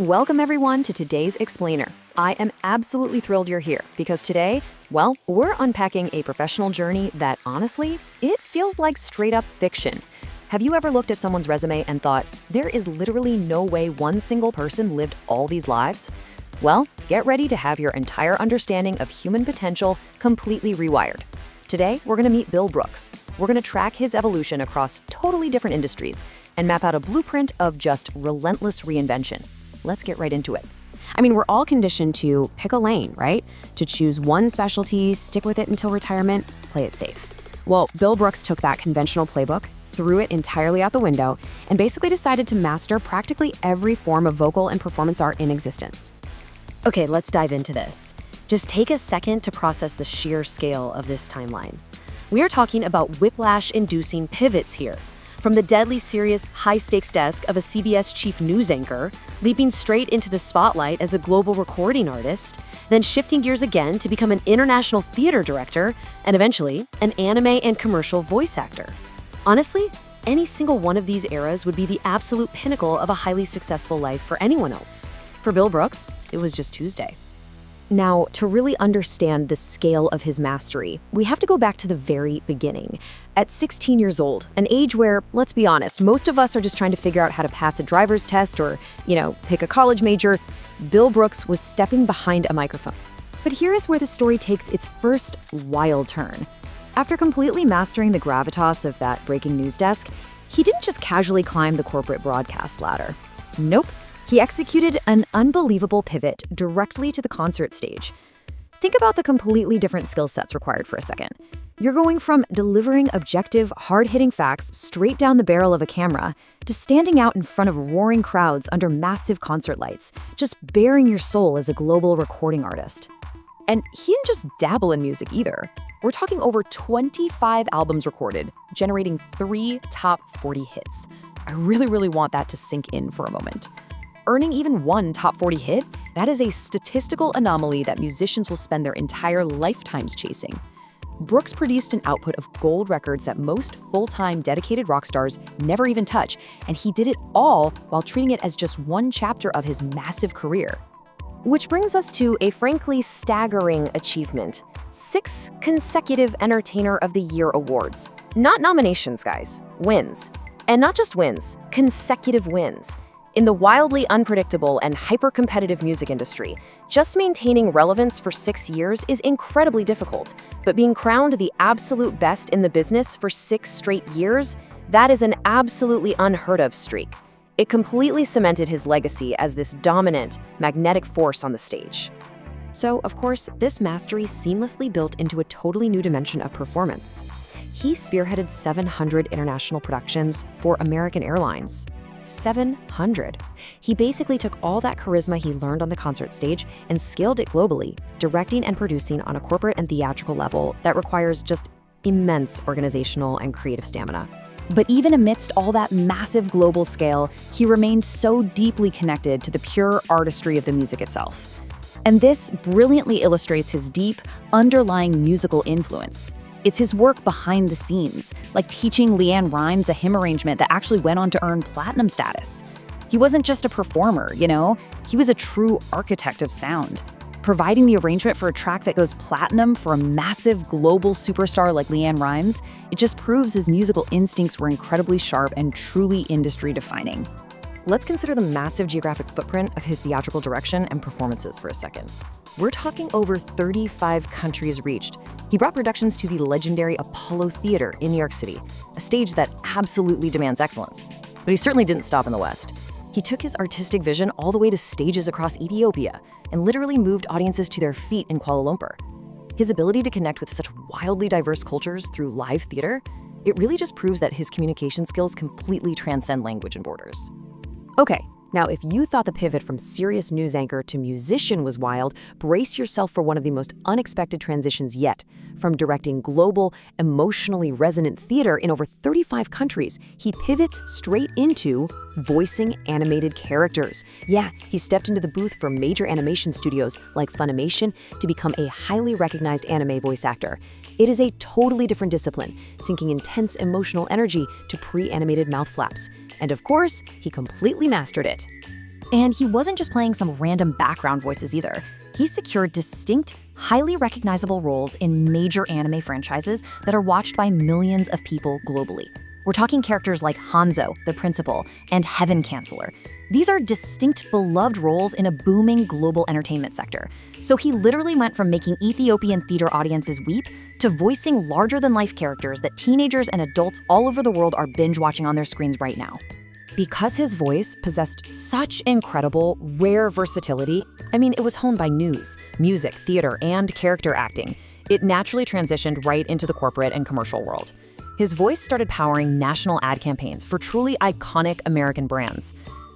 Welcome everyone to today's Explainer. I am absolutely thrilled you're here because today, well, we're unpacking a professional journey that honestly, it feels like straight up fiction. Have you ever looked at someone's resume and thought, there is literally no way one single person lived all these lives? Well, get ready to have your entire understanding of human potential completely rewired. Today, we're going to meet Bill Brooks. We're going to track his evolution across totally different industries and map out a blueprint of just relentless reinvention. Let's get right into it. I mean, we're all conditioned to pick a lane, right? To choose one specialty, stick with it until retirement, play it safe. Well, Bill Brooks took that conventional playbook, threw it entirely out the window, and basically decided to master practically every form of vocal and performance art in existence. Okay, let's dive into this. Just take a second to process the sheer scale of this timeline. We are talking about whiplash-inducing pivots here. From the deadly serious, high-stakes desk of a CBS chief news anchor, leaping straight into the spotlight as a global recording artist, then shifting gears again to become an international theater director, and eventually, an anime and commercial voice actor. Honestly, any single one of these eras would be the absolute pinnacle of a highly successful life for anyone else. For Bill Brooks, it was just Tuesday. Now, to really understand the scale of his mastery, we have to go back to the very beginning. At 16 years old, an age where, let's be honest, most of us are just trying to figure out how to pass a driver's test or, pick a college major, Bill Brooks was stepping behind a microphone. But here is where the story takes its first wild turn. After completely mastering the gravitas of that breaking news desk, he didn't just casually climb the corporate broadcast ladder. Nope. He executed an unbelievable pivot directly to the concert stage. Think about the completely different skill sets required for a second. You're going from delivering objective, hard-hitting facts straight down the barrel of a camera to standing out in front of roaring crowds under massive concert lights, just bearing your soul as a global recording artist. And he didn't just dabble in music either. We're talking over 25 albums recorded, generating 3 top 40 hits. I really want that to sink in for a moment. Earning even one top 40 hit, that is a statistical anomaly that musicians will spend their entire lifetimes chasing. Brooks produced an output of gold records that most full-time dedicated rock stars never even touch, and he did it all while treating it as just one chapter of his massive career. Which brings us to a frankly staggering achievement: 6 consecutive Entertainer of the Year awards. Not nominations, guys, wins. And not just wins, consecutive wins. In the wildly unpredictable and hyper-competitive music industry, just maintaining relevance for 6 years is incredibly difficult, but being crowned the absolute best in the business for 6 straight years, that is an absolutely unheard of streak. It completely cemented his legacy as this dominant, magnetic force on the stage. So, of course, this mastery seamlessly built into a totally new dimension of performance. He spearheaded 700 international productions for American Airlines. 700. He basically took all that charisma he learned on the concert stage and scaled it globally, directing and producing on a corporate and theatrical level that requires just immense organizational and creative stamina. But even amidst all that massive global scale, he remained so deeply connected to the pure artistry of the music itself. And this brilliantly illustrates his deep, underlying musical influence. It's his work behind the scenes, like teaching LeAnn Rimes a hymn arrangement that actually went on to earn platinum status. He wasn't just a performer, he was a true architect of sound. Providing the arrangement for a track that goes platinum for a massive global superstar like LeAnn Rimes, it just proves his musical instincts were incredibly sharp and truly industry-defining. Let's consider the massive geographic footprint of his theatrical direction and performances for a second. We're talking over 35 countries reached. He brought productions to the legendary Apollo Theater in New York City, a stage that absolutely demands excellence. But he certainly didn't stop in the West. He took his artistic vision all the way to stages across Ethiopia and literally moved audiences to their feet in Kuala Lumpur. His ability to connect with such wildly diverse cultures through live theater, it really just proves that his communication skills completely transcend language and borders. Okay, now if you thought the pivot from serious news anchor to musician was wild, brace yourself for one of the most unexpected transitions yet. From directing global, emotionally resonant theater in over 35 countries, he pivots straight into voicing animated characters. Yeah, he stepped into the booth for major animation studios like Funimation to become a highly recognized anime voice actor. It is a totally different discipline, syncing intense emotional energy to pre-animated mouth flaps. And of course, he completely mastered it. And he wasn't just playing some random background voices either. He secured distinct, highly recognizable roles in major anime franchises that are watched by millions of people globally. We're talking characters like Hanzo, the principal, and Heaven Canceller. These are distinct, beloved roles in a booming global entertainment sector. So he literally went from making Ethiopian theater audiences weep to voicing larger-than-life characters that teenagers and adults all over the world are binge-watching on their screens right now. Because his voice possessed such incredible, rare versatility, it was honed by news, music, theater, and character acting. It naturally transitioned right into the corporate and commercial world. His voice started powering national ad campaigns for truly iconic American brands.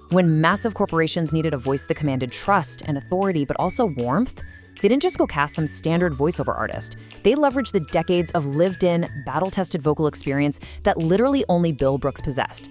When massive corporations needed a voice that commanded trust and authority, but also warmth, they didn't just go cast some standard voiceover artist. They leveraged the decades of lived-in, battle-tested vocal experience that literally only Bill Brooks possessed.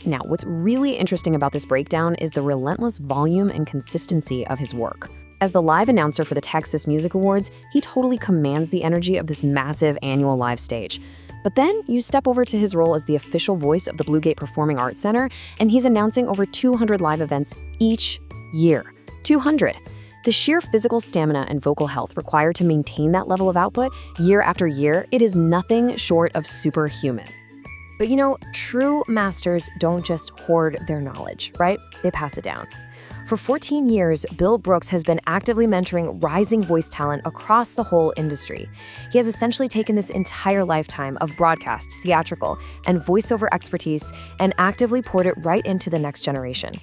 Now, what's really interesting about this breakdown is the relentless volume and consistency of his work. As the live announcer for the Texas Music Awards, he totally commands the energy of this massive annual live stage. But then you step over to his role as the official voice of the Bluegate Performing Arts Center, and he's announcing over 200 live events each year. 200! The sheer physical stamina and vocal health required to maintain that level of output year after year, it is nothing short of superhuman. But true masters don't just hoard their knowledge, right? They pass it down. For 14 years, Bill Brooks has been actively mentoring rising voice talent across the whole industry. He has essentially taken this entire lifetime of broadcast, theatrical, and voiceover expertise and actively poured it right into the next generation.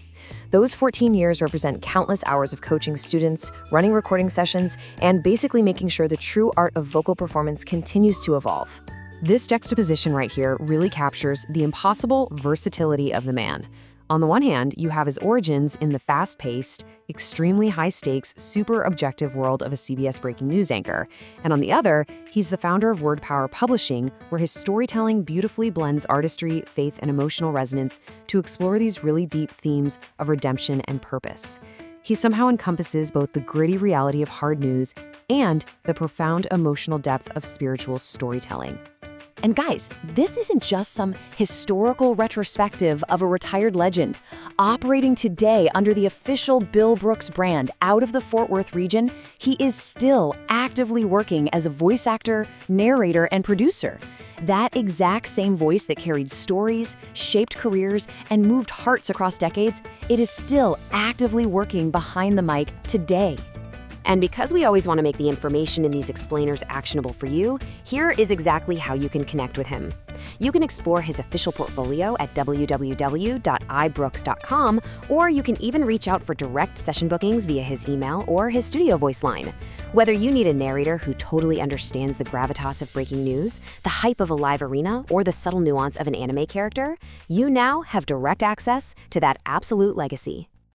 Those 14 years represent countless hours of coaching students, running recording sessions, and basically making sure the true art of vocal performance continues to evolve. This juxtaposition right here really captures the impossible versatility of the man. On the one hand, you have his origins in the fast-paced, extremely high-stakes, super objective world of a CBS breaking news anchor. And on the other, he's the founder of Word Power Publishing, where his storytelling beautifully blends artistry, faith, and emotional resonance to explore these really deep themes of redemption and purpose. He somehow encompasses both the gritty reality of hard news and the profound emotional depth of spiritual storytelling. And guys, this isn't just some historical retrospective of a retired legend. Operating today under the official Bill Brooks brand out of the Fort Worth region, he is still actively working as a voice actor, narrator, and producer. That exact same voice that carried stories, shaped careers, and moved hearts across decades, it is still actively working behind the mic today. And because we always want to make the information in these explainers actionable for you, here is exactly how you can connect with him. You can explore his official portfolio at www.ibrooks.com, or you can even reach out for direct session bookings via his email or his studio voice line. Whether you need a narrator who totally understands the gravitas of breaking news, the hype of a live arena, or the subtle nuance of an anime character, you now have direct access to that absolute legacy.